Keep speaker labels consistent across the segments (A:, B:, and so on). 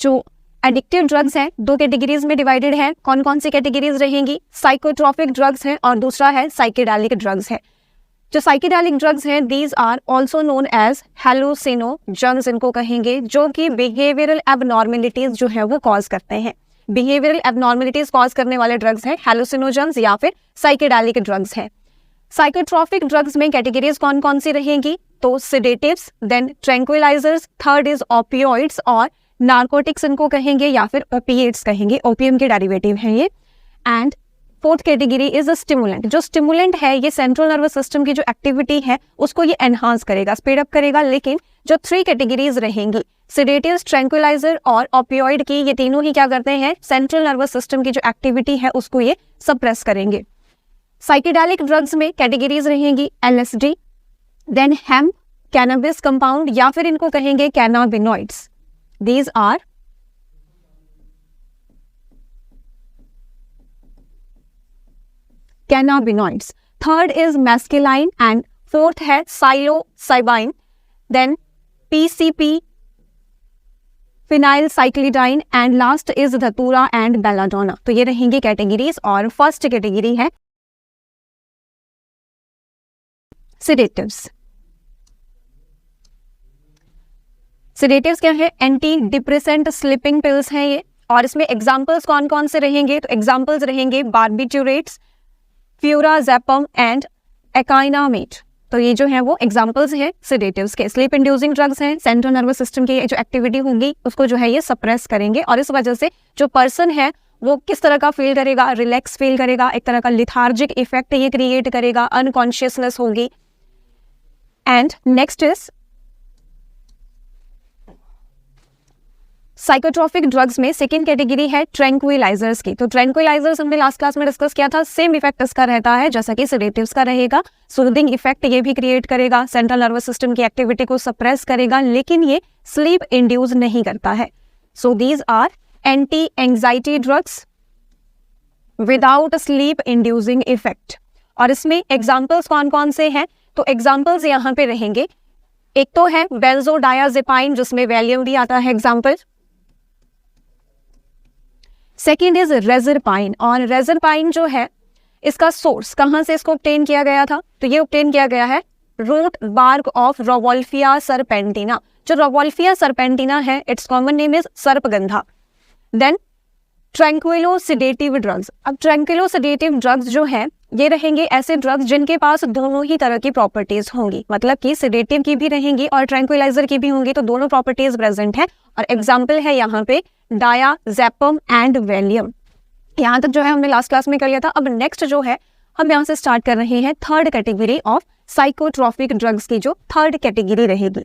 A: जो addictive drugs हैं दो कैटेगरीज में डिवाइडेड है। कौन कौन सी कैटेगरीज रहेंगी? साइकोट्रॉपिक ड्रग्स हैं और दूसरा है साइकेडेलिक ड्रग्स है। जो साइकेडेलिक ड्रग्स हैं these are also known as hallucinogens इनको कहेंगे, जो कि बिहेवियरल एबनॉर्मेलिटीज जो है वो कॉज करते हैं। बिहेवियरल एबनॉर्मेलिटीज कॉज करने वाले ड्रग्स हैं हेलुसिनोजेंस या फिर साइकेडेलिक ड्रग्स हैं। साइकोट्रॉपिक ड्रग्स में कैटेगरीज कौन कौन सी रहेंगी? तो sedatives, then tranquillisers, third is opioids और नार्कोटिक्स इनको कहेंगे या फिर ओपिएट्स कहेंगे, ओपियम के डेरिवेटिव हैं ये। And fourth category is a stimulant. जो स्टिमुलेंट है ये सेंट्रल नर्वस सिस्टम की जो एक्टिविटी है उसको ये एनहांस करेगा, स्पीड अप करेगा। लेकिन जो थ्री कैटेगरीज रहेंगी सिडेटिव्स, ट्रैंक्विलाइजर और ओपियोइड की, ये तीनों ही क्या करते हैं? सेंट्रल नर्वस सिस्टम की जो एक्टिविटी है उसको ये सप्रेस करेंगे। साइकेडेलिक ड्रग्स में कैटेगरीज रहेंगी LSD, then hemp, cannabis compound या फिर इनको कहेंगे cannabinoids. These are cannabinoids. Third is mescaline and fourth है psilocybin, then PCP, phenylcyclidine and last is धतूरा and belladonna। तो ये रहेंगी कैटेगरीज और फर्स्ट कैटेगरी है sedatives। सिडेटिव्स क्या है? एंटी डिप्रेसेंट स्लीपिंग पिल्स हैं ये। और इसमें एग्जांपल्स कौन कौन से रहेंगे? तो एग्जांपल्स रहेंगे बार्बिट्यूरेट्स, फ्यूराजेपम एंड एकाइनामेट। तो ये जो है वो एग्जांपल्स हैं सिडेटिव्स के। स्लीप इंड्यूसिंग ड्रग्स हैं, सेंट्रल नर्वस सिस्टम की जो एक्टिविटी होंगी उसको जो है ये सप्रेस करेंगे और इस वजह से जो पर्सन है वो किस तरह का फील करेगा? रिलैक्स फील करेगा, एक तरह का लिथार्जिक इफेक्ट ये क्रिएट करेगा, अनकॉन्शियसनेस होगी। And next is psychotropic drugs में सेकेंड कैटेगरी है ट्रैंक्विलाइजर्स की। तो ट्रैंक्विलाइजर्स हमने लास्ट क्लास में डिस्कस किया था, सेम इफेक्ट इसका रहता है जैसा कि सिडेटिव्स का रहेगा। सूदिंग इफेक्ट ये भी क्रिएट करेगा, सेंट्रल नर्वस सिस्टम की एक्टिविटी को सप्रेस करेगा, लेकिन ये स्लीप इंड्यूस नहीं करता है। So these are anti anxiety drugs without sleep inducing effect. और इसमें एग्जाम्पल्स कौन कौन से हैं? तो एग्जाम्पल्स यहाँ पे रहेंगे, एक तो है बेंजोडायाजेपाइन जिसमें वैलियम भी आता है एग्जाम्पल। सेकेंड इज रेजरपाइन, और रेजरपाइन जो है इसका सोर्स कहाँ से इसको ऑब्टेन किया गया था? तो ये ऑब्टेन किया गया है root bark of rauwolfia serpentina. जो रोवोल्फिया सरपेंटिना है its common name is sarpagandha. Then tranquillo sedative drugs. अब ट्रैंक्विलो सिडेटिव ड्रग्स जो है ये रहेंगे ऐसे ड्रग्स जिनके पास दोनों ही तरह की प्रॉपर्टीज होंगी, मतलब कि सिडेटिव की भी रहेंगी और ट्रैंक्विलाइजर की भी होंगी, तो दोनों प्रॉपर्टीज प्रेजेंट है। और एग्जाम्पल है यहाँ पे डायाजेपम एंड वैलियम। यहाँ तक जो है हमने लास्ट क्लास में कर लिया था। अब नेक्स्ट जो है हम यहाँ से स्टार्ट कर रहे हैं third category of psychotropic drugs की, जो थर्ड कैटेगरी रहेगी।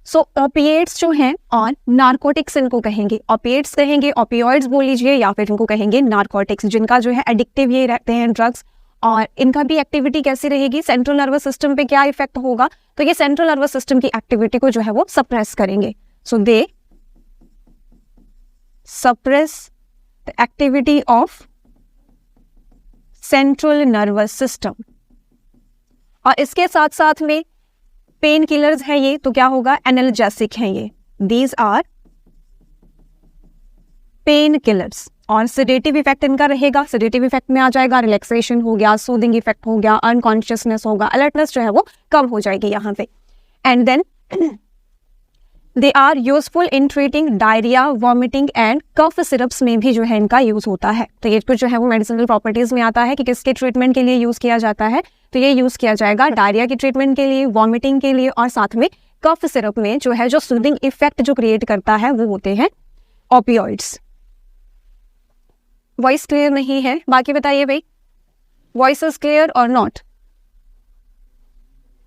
A: सो ओपिएट्स जो हैं और नार्कोटिक्स इनको कहेंगे। ओपिएट्स कहेंगे, ओपियोइड्स बोल लीजिए, या फिर इनको कहेंगे नार्कोटिक्स, जिनका जो है एडिक्टिव ये रहते हैं ड्रग्स। और इनका भी एक्टिविटी कैसी रहेगी? सेंट्रल नर्वस सिस्टम पे क्या इफेक्ट होगा? तो ये सेंट्रल नर्वस सिस्टम की एक्टिविटी को जो है वो सप्रेस करेंगे। So they suppress the activity of central nervous system. और इसके साथ साथ में पेन किलर्स है ये, तो क्या होगा? एनाल्जेसिक है ये। These are painkillers. और सिडेटिव इफेक्ट इनका रहेगा, सिडेटिव इफेक्ट में आ जाएगा रिलैक्सेशन हो गया, सूदिंग इफेक्ट हो गया, अनकॉन्शियसनेस होगा, अलर्टनेस जो है वो कम हो जाएगी यहाँ पे। And then they are useful in treating diarrhoea, vomiting and cough syrups में भी जो है इनका यूज होता है। तो ये कुछ जो है वो मेडिसिनल प्रॉपर्टीज में आता है कि किसके ट्रीटमेंट के लिए यूज किया जाता है। तो ये यूज किया जाएगा डायरिया की ट्रीटमेंट के लिए, वॉमिटिंग के लिए, और साथ में कफ सिरप में जो है जो सूदिंग इफेक्ट जो क्रिएट करता है वो होते हैं ओपियोइड्स। वॉइस क्लियर नहीं है? बाकी बताइए भाई, वॉइस इज क्लियर और नॉट?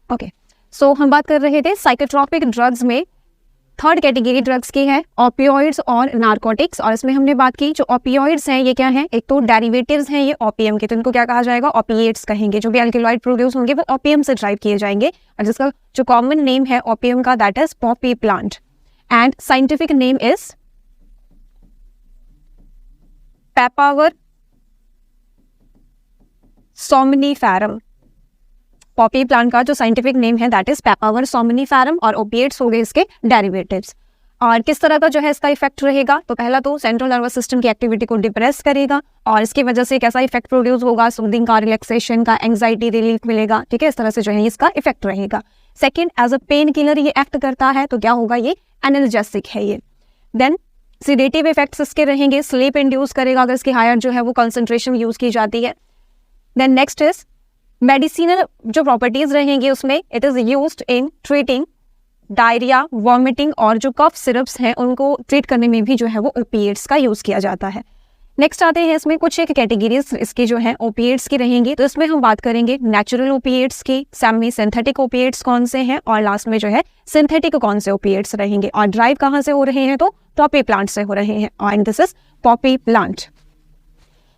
A: ओके, सो हम बात कर रहे थे साइकोट्रॉपिक ड्रग्स में थर्ड कैटेगरी ड्रग्स की है ओपियोइड्स और नार्कोटिक्स। और इसमें हमने बात की जो ओपियोइड्स हैं ये क्या है? एक तो डेरिवेटिव्स हैं ये ओपीएम के, तो इनको क्या कहा जाएगा? ओपिएट्स कहेंगे। जो भी अल्कलॉइड प्रोड्यूस होंगे वो ओपीएम से ड्राइव किए जाएंगे, और जिसका जो कॉमन नेम है ओपीएम का that is poppy plant, and scientific name is papaver somniferum. Poppy plant का जो साइंटिफिक नेम है दैट इज पेपावर सोमनिफेरम और ओपिएट्स हो गए इसके डेरिवेटिव्स। और किस तरह का जो है इसका इफेक्ट रहेगा, तो पहला तो सेंट्रल नर्वस सिस्टम की एक्टिविटी को डिप्रेस करेगा और इसकी वजह से कैसा इफेक्ट प्रोड्यूस होगा, सूदिंग का, रिलैक्सेशन का, एंग्जाइटी रिलीफ मिलेगा, ठीक है, इस तरह से जो है इसका इफेक्ट रहेगा। Second, as a painkiller ये एक्ट करता है, तो क्या होगा, ये एनाल्जेसिक है ये। देन सिडेटिव इफेक्ट्स इसके रहेंगे, स्लीप इंड्यूस करेगा अगर इसकी हायर जो है वो कंसंट्रेशन यूज की जाती है। देन नेक्स्ट इज मेडिसिनल जो प्रॉपर्टीज रहेंगी उसमें it is used in treating diarrhoea, vomiting और जो कफ सिरप्स हैं उनको ट्रीट करने में भी जो है वो ओपिएट्स का यूज किया जाता है। नेक्स्ट आते हैं इसमें कुछ एक कैटेगरीज इसकी जो है ओपिएट्स की रहेंगी, तो इसमें हम बात करेंगे नेचुरल ओपिएट्स की, सेमी सिंथेटिक ओपिएट्स कौन से हैं और लास्ट में जो है सिंथेटिक कौन से ओपिएट्स रहेंगे और ड्राइव कहाँ से हो रहे हैं, तो पॉपी प्लांट से हो रहे हैं और this is poppy plant.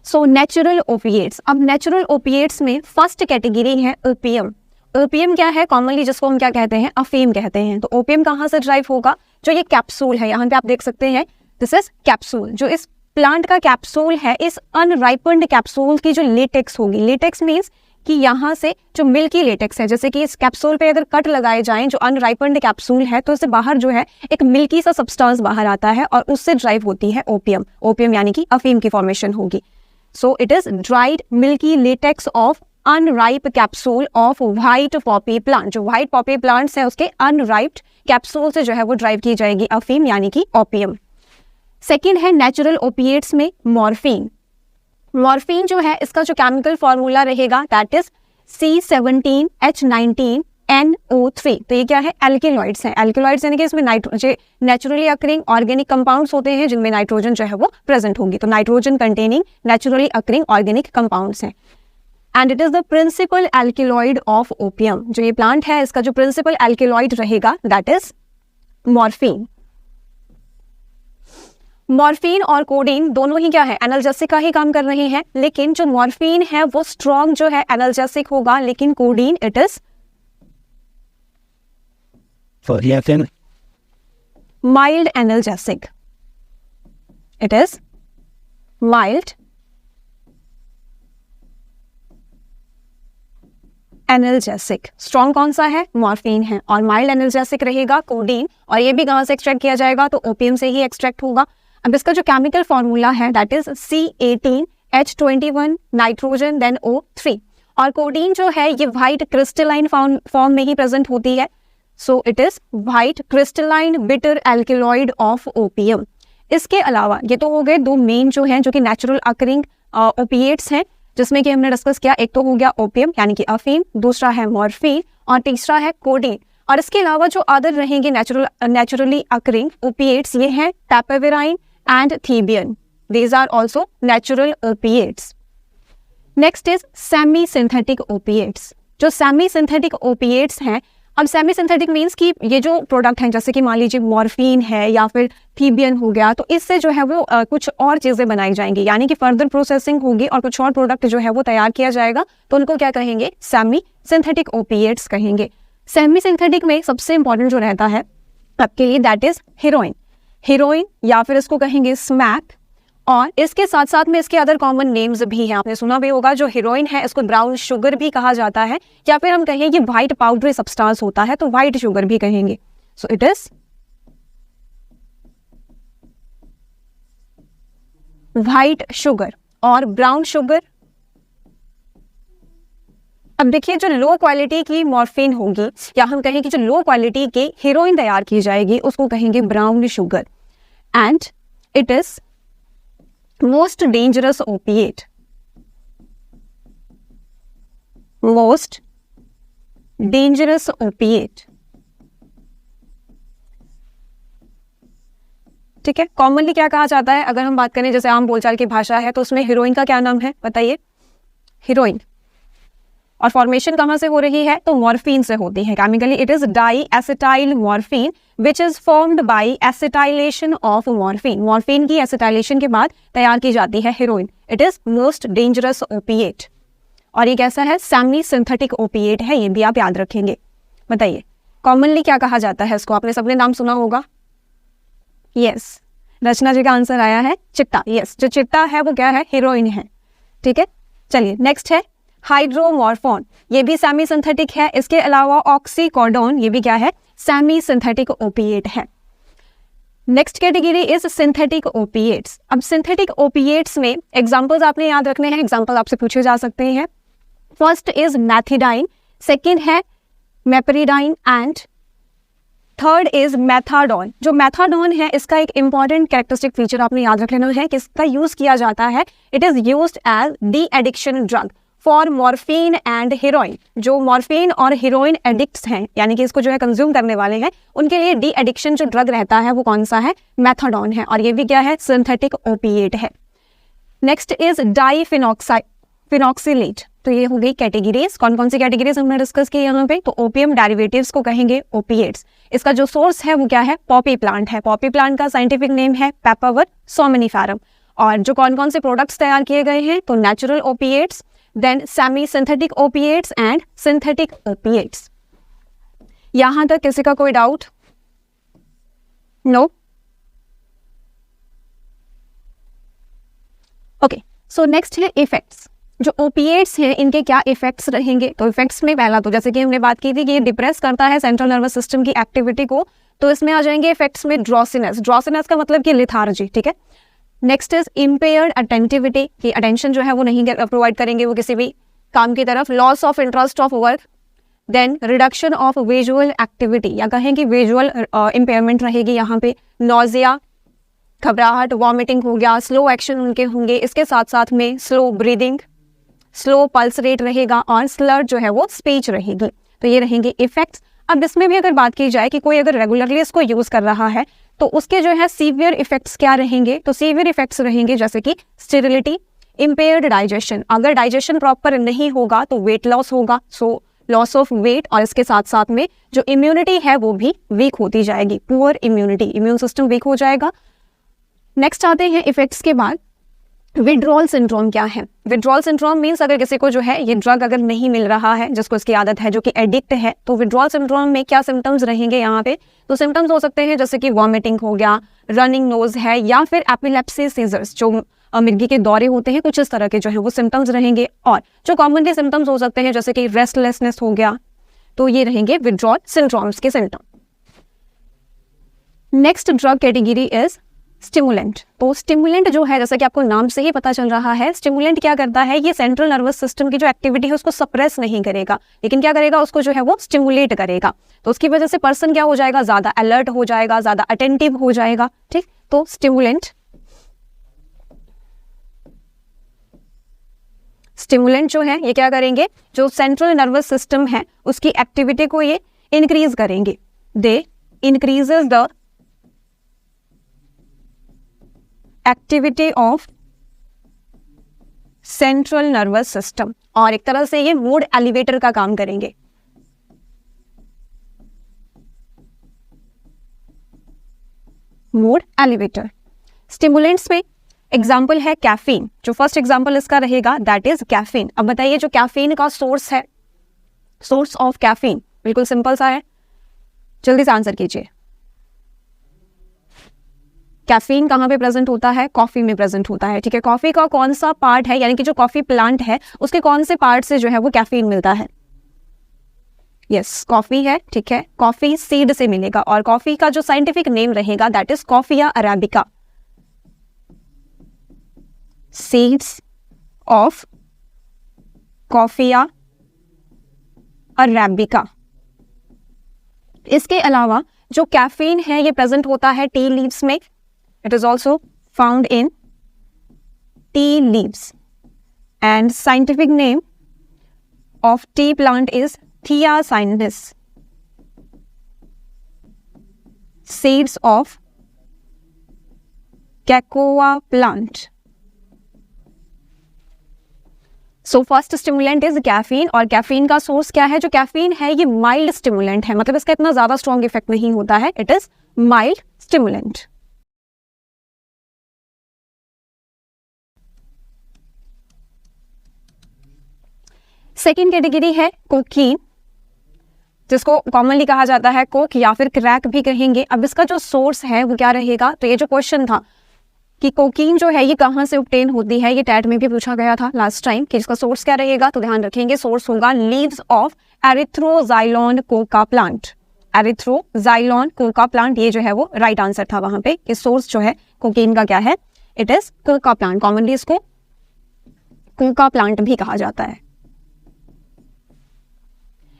A: So natural opiates, अब नेचुरल ओपिएट्स में फर्स्ट कैटेगरी है ओपियम। ओपियम क्या है, कॉमनली जिसको हम क्या कहते हैं, अफीम कहते हैं। तो ओपियम कहाँ से ड्राइव होगा, जो ये कैप्सूल है यहाँ पे आप देख सकते हैं, दिस इज कैप्सूल, जो इस प्लांट का कैप्सूल है, इस अनराइपेंड कैप्सूल की जो लेटेक्स होगी, लेटेक्स मीन्स कि यहाँ से जो मिल्की लेटेक्स है, जैसे कि इस कैप्सूल पे अगर कट लगाए जाएं जो अनराइपेंड कैप्सूल है तो इससे बाहर जो है एक मिल्की सा सब्सटेंस बाहर आता है और उससे ड्राइव होती है ओपियम। ओपियम यानी कि अफीम की फॉर्मेशन होगी। So it is dried milky latex of unripe capsule of white Poppy plant. जो व्हाइट पॉपी प्लांट्स है उसके अनराइप्ड कैप्सूल से जो है वो ड्राइव की जाएगी अफीम यानी कि ओपियम। सेकेंड है नेचुरल ओपिएट्स में मॉर्फिन। मॉर्फिन जो है इसका जो केमिकल फॉर्मूला रहेगा दैट इज C17H19NO3। तो ये क्या है, एल्केलॉइड्स हैं। एल्केलॉइड्स यानी कि इसमें नेचुरली अकरिंग ऑर्गेनिक कंपाउंड्स होते हैं जिनमें नाइट्रोजन जो है वो प्रेजेंट होगी, तो nitrogen containing naturally occurring organic compounds हैं। And it is the principal alkaloid of opium. जो ये प्लांट है इसका जो प्रिंसिपल एल्केलॉइड रहेगा दैट इज मॉर्फिन। मॉर्फिन और कोडीन दोनों ही क्या है, एनाल्जेसिक का ही काम कर रहे हैं, लेकिन जो मॉर्फिन है वो स्ट्रॉन्ग जो है एनाल्जेसिक होगा, लेकिन codeine it is mild analgesic. It is mild analgesic. Strong कौन सा है, मॉर्फिन है, और माइल्ड एनाल्जेसिक रहेगा कोडीन। और ये भी कहां से एक्सट्रैक्ट किया जाएगा, तो ओपियम से ही एक्सट्रैक्ट होगा। अब इसका जो केमिकल फॉर्मूला है that is C18H21 nitrogen then O3। और कोडीन जो है ये व्हाइट क्रिस्टलाइन फॉर्म में ही प्रेजेंट होती है, so it is white crystalline bitter alkaloid of opium. इसके अलावा ये तो हो गए दो मेन जो हैं जो कि नेचुरल अकरिंग ओपिएट्स हैं, जिसमें कि हमने डिस्कस किया। एक तो हो गया ओपियम यानी कि अफीम, दूसरा है मॉर्फिन और तीसरा है कोडीन। और इसके अलावा जो अदर रहेंगे नेचुरली अकरिंग ओपिएट्स ये हैं papaverine and thebaine. These are also natural opiates. Next is semi synthetic opiates. जो सेमी सिंथेटिक ओपिएट्स हैं, अब सेमी सिंथेटिक मीन्स कि ये जो प्रोडक्ट हैं जैसे कि मान लीजिए मॉर्फिन है या फिर थीबियन हो गया, तो इससे जो है वो कुछ और चीज़ें बनाई जाएंगी, यानी कि फर्दर प्रोसेसिंग होगी और कुछ और प्रोडक्ट जो है वो तैयार किया जाएगा, तो उनको क्या कहेंगे, सेमी सिंथेटिक ओपिएट्स कहेंगे। सेमी सिंथेटिक में सबसे इंपॉर्टेंट जो रहता है आपके लिए दैट इज हीरोइन। हीरोइन या फिर इसको कहेंगे स्मैक, और इसके साथ साथ में इसके अदर कॉमन नेम्स भी हैं, आपने सुना भी होगा। जो हीरोइन है इसको ब्राउन शुगर भी कहा जाता है, या फिर हम कहें ये व्हाइट पाउडरी सब्सटेंस होता है तो व्हाइट शुगर भी कहेंगे। So it is white sugar और ब्राउन शुगर। अब देखिए जो लो क्वालिटी की मॉर्फिन होगी या हम कहें कि जो लो क्वालिटी की हीरोइन तैयार की जाएगी उसको कहेंगे brown sugar. And it is most dangerous opiate, most dangerous opiate। ठीक है, कॉमनली क्या कहा जाता है, अगर हम बात करें जैसे आम बोलचाल की भाषा है तो उसमें हीरोइन का क्या नाम है बताइए, हीरोइन। और फॉर्मेशन कहाँ से हो रही है, तो मॉर्फिन से होती है। Chemically it is diacetyl morphine which is formed by acetylation of morphine. Morphine की एसिटाइलेशन के बाद तैयार की जाती है heroin. It is most dangerous opiate. और ये कैसा है, सेमी सिंथेटिक ओपिएट है, ये भी आप याद रखेंगे। बताइए कॉमनली क्या कहा जाता है इसको, आपने सबने नाम सुना होगा। यस, रचना जी का आंसर आया है चिट्टा। यस, जो चिट्टा है वो क्या है, हीरोइन है। ठीक है, चलिए नेक्स्ट है हाइड्रोमॉर्फोन, ये भी सेमी सिंथेटिक है। इसके अलावा ऑक्सीकोडोन, ये भी क्या है, सेमी सिंथेटिक ओपिएट है। Next category is synthetic opiates. अब सिंथेटिक ओपिएट्स में एग्जांपल्स आपने याद रखने हैं, एग्जांपल आपसे पूछे जा सकते हैं। फर्स्ट इज मैथिडाइन, सेकंड है मेपेरिडाइन एंड थर्ड इज मेथाडोन। जो मेथाडोन है इसका एक इंपॉर्टेंट कैरेक्टरिस्टिक फीचर आपने याद रख लेना है कि इसका यूज किया जाता है, it is used as de addiction drug for morphine and heroin. जो मॉर्फिन और हीरोइन एडिक्ट्स हैं, यानी कि इसको जो है कंज्यूम करने वाले हैं, उनके लिए डी एडिक्शन जो ड्रग रहता है वो कौन सा है, मेथाडोन है, और ये भी क्या है, सिंथेटिक ओपिएट है। Next is diphenoxylate. तो ये हो गई कैटेगरीज। कौन कौन सी कैटेगरीज हमने डिस्कस की यहाँ पे, तो ओपियम डेरिवेटिव्स को कहेंगे ओपिएट्स। इसका जो सोर्स है वो क्या है, पॉपी प्लांट है। पॉपी प्लांट का साइंटिफिक नेम है पेपावर सोमनिफेरम। और जो कौन कौन से प्रोडक्ट्स तैयार किए गए हैं, तो natural opiates, then semi synthetic opiates and synthetic opiates. यहां तक किसी का कोई doubt? No? Okay, so next है इफेक्ट्स। जो ओपिएट्स हैं इनके क्या इफेक्ट्स रहेंगे, तो इफेक्ट्स में पहला तो जैसे कि हमने बात की थी कि ये डिप्रेस करता है सेंट्रल नर्वस सिस्टम की एक्टिविटी को, तो इसमें आ जाएंगे इफेक्ट्स में ड्रॉसिनेस। ड्रॉसिनेस का मतलब कि लिथार्जी, ठीक है। नेक्स्ट इज इम्पेयर्ड अटेंटिविटी, कि अटेंशन जो है वो नहीं प्रोवाइड करेंगे वो किसी भी काम की तरफ। Loss of interest of work, then reduction of visual activity, या कहें कि विजुअल इम्पेयरमेंट रहेगी यहाँ पे। नॉजिया, घबराहट, वॉमिटिंग हो गया, स्लो एक्शन उनके होंगे। इसके साथ साथ में slow breathing, slow pulse rate रहेगा, और स्लर जो है वो स्पीच रहेगी। तो ये रहेंगे इफेक्ट्स। अब इसमें भी अगर बात की जाए कि कोई अगर रेगुलरली इसको यूज कर रहा है तो उसके जो है सीवियर इफेक्ट्स क्या रहेंगे, तो सीवियर इफेक्ट्स रहेंगे जैसे कि स्टेरिलिटी, इम्पेयर्ड डाइजेशन। अगर डाइजेशन प्रॉपर नहीं होगा तो वेट लॉस होगा, सो लॉस ऑफ वेट, और इसके साथ साथ में जो इम्यूनिटी है वो भी वीक होती जाएगी, poor immunity, immune system weak हो जाएगा। नेक्स्ट आते हैं इफेक्ट्स के बाद विड्रॉल सिंड्रोम क्या है। विड्रॉल सिंड्रोम मीन्स अगर किसी को जो है ये ड्रग अगर नहीं मिल रहा है, जिसको इसकी आदत है, जो कि एडिक्ट है, तो विड्रॉल सिंड्रोम में क्या सिम्टम्स रहेंगे यहाँ पे, तो सिम्टम्स हो सकते हैं जैसे कि वॉमिटिंग हो गया, रनिंग नोज है, या फिर एपिलेप्सी सीजर्स, जो मिर्गी के दौरे होते हैं, कुछ इस तरह के जो है वो सिम्टम्स रहेंगे। और जो कॉमनली सिम्टम्स हो सकते हैं जैसे कि रेस्टलेसनेस हो गया, तो ये रहेंगे विड्रॉल सिंड्रोम्स के symptom. Next drug category is stimulant. तो स्टिमुलेंट जो है, जैसा कि आपको नाम से ही पता चल रहा है, स्टिमुलेंट क्या करता है, ये सेंट्रल नर्वस सिस्टम की जो एक्टिविटी है उसको सप्रेस नहीं करेगा, लेकिन क्या करेगा, उसको जो है वो स्टिमुलेट करेगा। तो उसकी वजह से पर्सन क्या हो जाएगा, ज्यादा अलर्ट हो जाएगा, ज्यादा अटेंटिव हो जाएगा, ठीक। तो स्टिमुलेंट जो है ये क्या करेंगे, जो सेंट्रल नर्वस सिस्टम है उसकी एक्टिविटी को ये इंक्रीज करेंगे। They increases the activity of central nervous system, और एक तरह से ये मूड एलिवेटर का काम करेंगे। Mood elevator. स्टिमुलेंट्स में एग्जाम्पल है कैफीन। जो फर्स्ट एग्जाम्पल इसका रहेगा दैट इज कैफीन। अब बताइए जो कैफीन का सोर्स है, सोर्स ऑफ कैफीन बिल्कुल सिंपल सा है, जल्दी से आंसर कीजिए। कैफीन कहाँ पे प्रेजेंट होता है, कॉफी में प्रेजेंट होता है, ठीक है। कॉफी का कौन सा पार्ट है, यानी कि जो कॉफी प्लांट है उसके कौन से पार्ट से जो है वो कैफीन मिलता है, यस कॉफी है, ठीक है। कॉफी सीड से मिलेगा, और कॉफी का जो साइंटिफिक नेम रहेगा that is coffea arabica, seeds of coffea arabica. इसके अलावा जो कैफीन है ये प्रेजेंट होता है टी लीव्स में, it is also found in tea leaves, and scientific name of tea plant is Thea sinensis, seeds of cocoa plant. So first stimulant is caffeine, और caffeine का सोर्स क्या है, जो कैफीन है ये माइल्ड स्टिमुलेंट है, मतलब इसका इतना ज्यादा स्ट्रॉन्ग इफेक्ट नहीं होता है, it is mild stimulant. Second category है कोकीन, जिसको कॉमनली कहा जाता है कोक या फिर क्रैक भी कहेंगे। अब इसका जो सोर्स है वो क्या रहेगा, तो ये जो क्वेश्चन था कि कोकीन जो है ये कहाँ से ऑब्टेन होती है, ये टैट में भी पूछा गया था लास्ट टाइम कि इसका सोर्स क्या रहेगा, तो ध्यान रखेंगे सोर्स होगा leaves of erythroxylon coca plant. Erythroxylon coca plant, ये जो है वो राइट आंसर था वहां पे कि सोर्स जो है कोकीन का क्या है, it is Coca plant. Commonly इसको कोका प्लांट भी कहा जाता है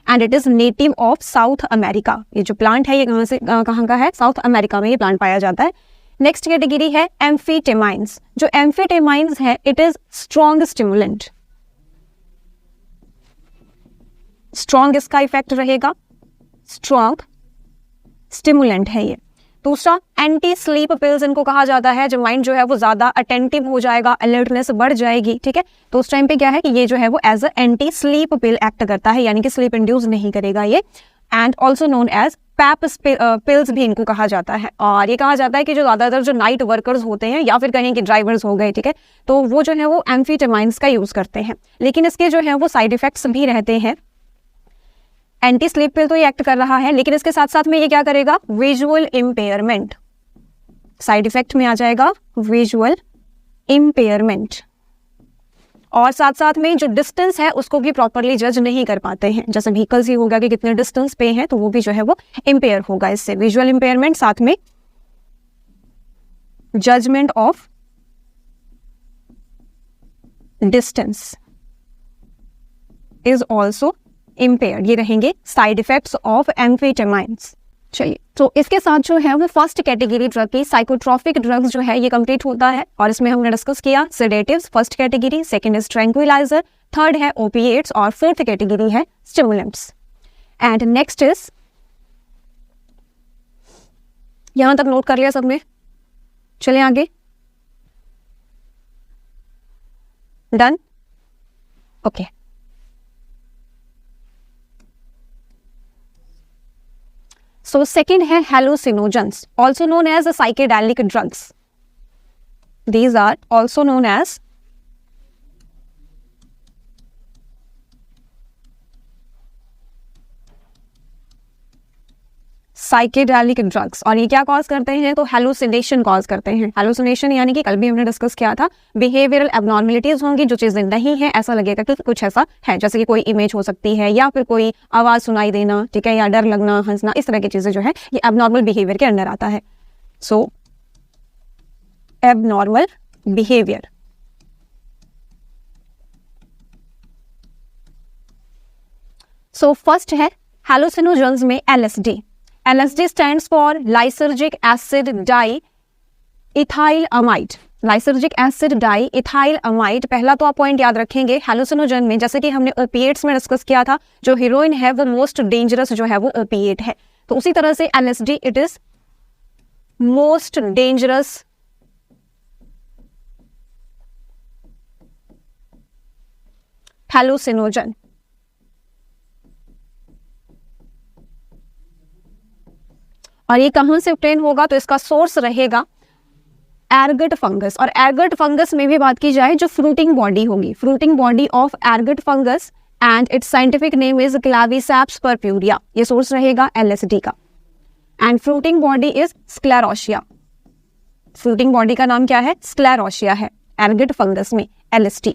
A: and it is native of south America. ये जो प्लांट है ये कहाँ से कहाँ का है, साउथ अमेरिका में ये प्लांट पाया जाता है। नेक्स्ट कैटेगरी है एम्फीटेमाइंस। जो एम्फीटेमाइंस है it is strong stimulant. Strong इसका इफेक्ट रहेगा, स्ट्रॉन्ग स्टिमुलेंट है ये। दूसरा एंटी स्लीप पिल्स इनको कहा जाता है। जब माइंड जो है वो ज्यादा अटेंटिव हो जाएगा, अलर्टनेस बढ़ जाएगी, ठीक है, तो उस टाइम पे क्या है कि ये जो है वो as a anti sleep pill act करता है, यानी कि स्लीप इंड्यूस नहीं करेगा ये। And also known as pep pills भी इनको कहा जाता है। और ये कहा जाता है कि जो ज्यादातर जो नाइट वर्कर्स होते हैं या फिर कहें कि ड्राइवर्स हो गए, ठीक है, तो वो जो है वो एम्फीटेमाइंस का यूज करते हैं। लेकिन इसके जो है वो साइड इफेक्ट्स भी रहते हैं। एंटी स्लीप पिल तो ये एक्ट कर रहा है, लेकिन इसके साथ साथ में ये क्या करेगा, विजुअल इम्पेयरमेंट, साइड इफेक्ट में आ जाएगा विजुअल इम्पेयरमेंट। और साथ साथ में जो डिस्टेंस है उसको भी प्रॉपरली जज नहीं कर पाते हैं। जैसे व्हीकल्स ही होगा कि कितने डिस्टेंस पे है, तो वो भी जो है वो इम्पेयर होगा इससे। विजुअल इम्पेयरमेंट साथ में judgement of distance is also impaired. ये रहेंगे साइड इफेक्ट्स ऑफ एम्फीटेमाइंस। चलिए, तो इसके साथ जो है वो फर्स्ट कैटेगरी ड्रग की साइकोट्रॉपिक ड्रग्स जो है ये कंप्लीट होता है। और इसमें हमने डिस्कस किया sedatives first category, second is tranquilliser, third है ओपिएट्स और फोर्थ कैटेगरी है स्टिमुलेंट्स। एंड नेक्स्ट इज, यहां तक नोट कर लिया सबने, चलिए आगे, डन, ओके। So second है hallucinogens, also known as the psychedelic drugs. These are also known as psychedelic drugs. और ये क्या कॉज करते हैं, तो हेलुसिनेशन कॉज करते हैं। हेलुसिनेशन यानी कि कल भी हमने डिस्कस किया था, बिहेवियरल एबनॉर्मलिटीज होंगी, जो चीजें नहीं है, ऐसा लगेगा कि कुछ ऐसा है, जैसे कि कोई इमेज हो सकती है या फिर कोई आवाज सुनाई देना, ठीक है, या डर लगना, हंसना, इस तरह की चीजें जो है ये एबनॉर्मल बिहेवियर के अंडर आता है। सो एबनॉर्मल बिहेवियर। सो फर्स्ट है हेलुसिनोजेंस में LSD। LSD stands for lysergic acid diethylamide। lysergic acid diethylamide, पहला तो आप पॉइंट याद रखेंगे हेलुसिनोजन में, जैसे कि हमने ओपिएट्स में डिस्कस किया था, जो हीरोइन है वो मोस्ट डेंजरस जो है वो ओपिएट है, तो उसी तरह से LSD it is most dangerous hallucinogen. और ये कहां से ऑब्टेन होगा, तो इसका सोर्स रहेगा एरगट फंगस। और एरगट फंगस में भी बात की जाए, जो फ्रूटिंग बॉडी होगी, fruiting body of ergot fungus, and its scientific name is claviceps purpurea. ये सोर्स रहेगा LSD का। And fruiting body is sclerotia. Fruiting body का नाम क्या है, स्क्लेरोशिया है एरगट फंगस में LSD।